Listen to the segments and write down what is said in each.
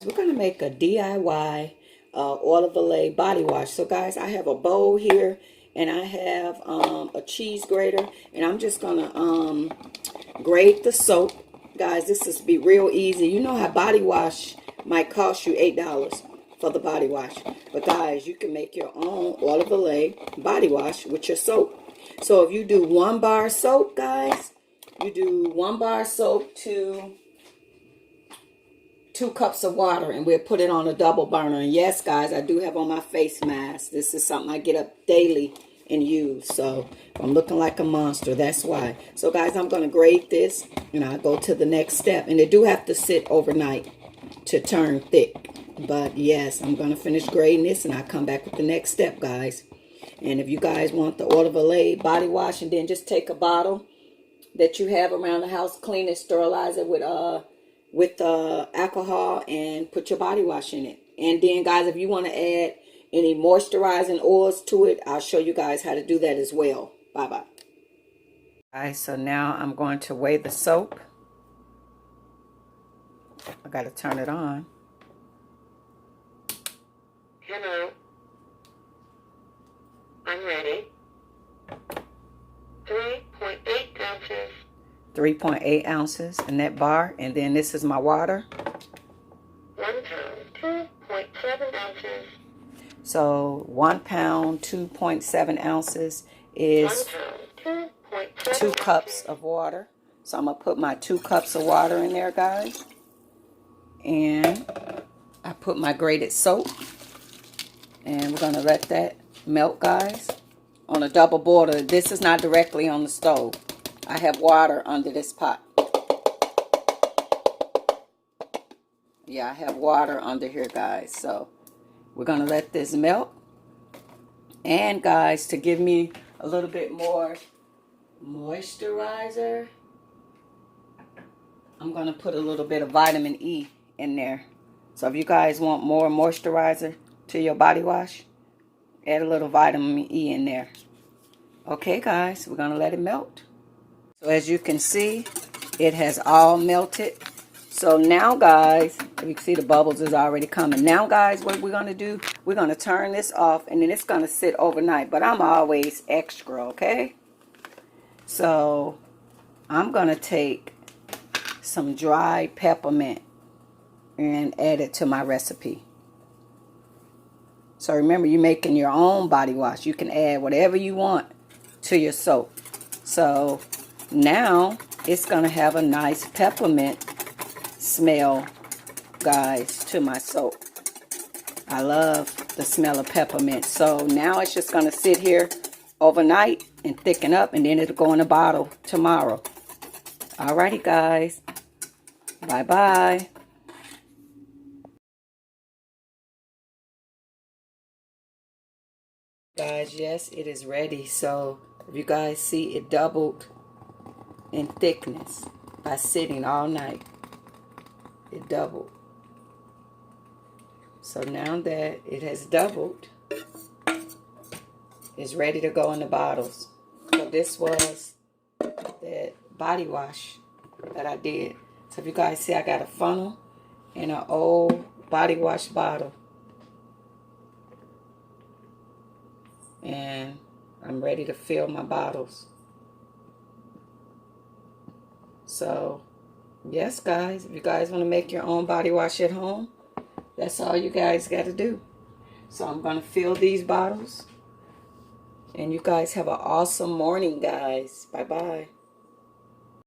We're going to make a DIY Oil of Olay body wash. So guys, I have a bowl here and I have a cheese grater, and I'm just going to grate the soap. Guys, this is be real easy. You know how body wash might cost you $8 for the body wash. But guys, you can make your own Oil of Olay body wash with your soap. So if you do 1 bar soap, guys, you do 1 bar soap to 2 cups of water, and we'll put it on a double burner. And yes, guys, I do have on my face mask. This is something I get up daily and use. So if I'm looking like a monster, that's why. So guys, I'm going to grate this, and I'll go to the next step. And they do have to sit overnight to turn thick. But yes, I'm going to finish grating this, and I'll come back with the next step, guys. And if you guys want the Oil of Olay body wash, and then just take a bottle that you have around the house, clean it, sterilize it with alcohol, and put your body wash in it. And then guys, if you want to add any moisturizing oils to it, I'll show you guys how to do that as well. Bye bye. Alright, so now I'm going to weigh the soap. I got to turn it on. Hello, I'm ready. 3.8 ounces. 3.8 ounces in that bar. And then this is my water. 1 pound, 2.7 ounces. So 1 pound, 2.7 ounces is 1 pound, 2.7 2 cups of water. So I'm going to put my 2 cups of water in there, guys. And I put my grated soap. And we're going to let that melt, guys, on a double boiler. This is not directly on the stove. I have water under this pot. Yeah, I have water under here, guys. So we're going to let this melt. And guys, to give me a little bit more moisturizer, I'm going to put a little bit of vitamin E in there. So if you guys want more moisturizer to your body wash, add a little vitamin E in there. Okay, guys, we're going to let it melt. So as you can see, it has all melted. So now, guys, you can see the bubbles is already coming. Now, guys, what we're going to do, we're going to turn this off, and then it's going to sit overnight. But I'm always extra, okay? So I'm going to take some dried peppermint and add it to my recipe. So remember, you're making your own body wash. You can add whatever you want to your soap. So now it's going to have a nice peppermint smell, guys, to my soap. I love the smell of peppermint. So now it's just going to sit here overnight and thicken up, and then it'll go in a bottle tomorrow. Alrighty, guys. Bye-bye. Guys, yes, it is ready. So if you guys see, it doubled in thickness by sitting all night. It doubled. So now that it has doubled, it's ready to go in the bottles. So this was that body wash that I did. So if you guys see, I got a funnel and an old body wash bottle. And I'm ready to fill my bottles. So, yes, guys, if you guys want to make your own body wash at home, that's all you guys got to do. So I'm going to fill these bottles. And you guys have an awesome morning, guys. Bye-bye.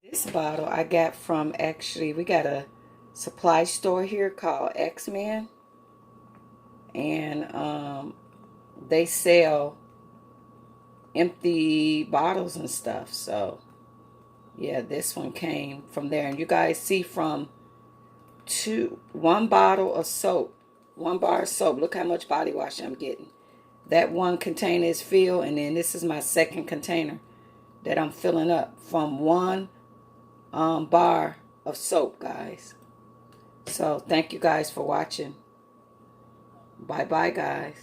This bottle I got from, actually, we got a supply store here called X-Men. And they sell empty bottles and stuff. So yeah, this one came from there. And you guys see, from 1 bottle of soap, 1 bar of soap, look how much body wash I'm getting. That one container is filled, and then this is my second container that I'm filling up from 1 bar of soap, guys. So thank you guys for watching. Bye bye, guys.